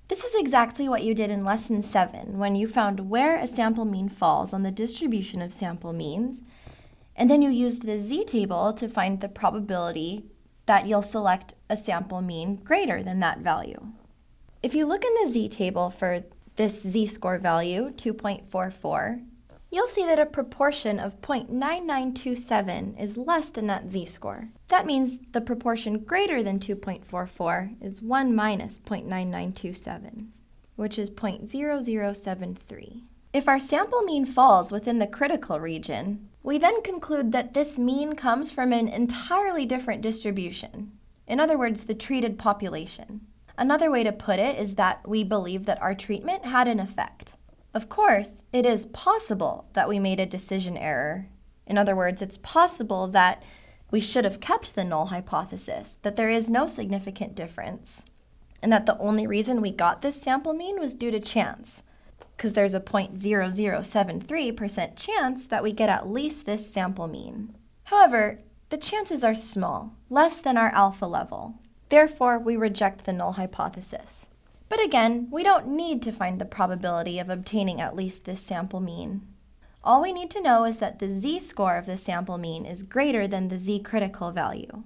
This is exactly what you did in Lesson 7 when you found where a sample mean falls on the distribution of sample means, and then you used the z-table to find the probability that you'll select a sample mean greater than that value. If you look in the z-table for this z-score value, 2.44, you'll see that a proportion of 0.9927 is less than that z-score. That means the proportion greater than 2.44 is 1 minus 0.9927, which is 0.0073. If our sample mean falls within the critical region, we then conclude that this mean comes from an entirely different distribution. In other words, the treated population. Another way to put it is that we believe that our treatment had an effect. Of course, it is possible that we made a decision error. In other words, it's possible that we should have kept the null hypothesis, that there is no significant difference, and that the only reason we got this sample mean was due to chance, because there's a 0.0073% chance that we get at least this sample mean. However, the chances are small, less than our alpha level. Therefore, we reject the null hypothesis. But again, we don't need to find the probability of obtaining at least this sample mean. All we need to know is that the z-score of the sample mean is greater than the z-critical value.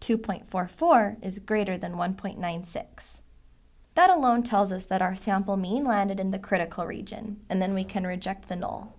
2.44 is greater than 1.96. That alone tells us that our sample mean landed in the critical region, and then we can reject the null.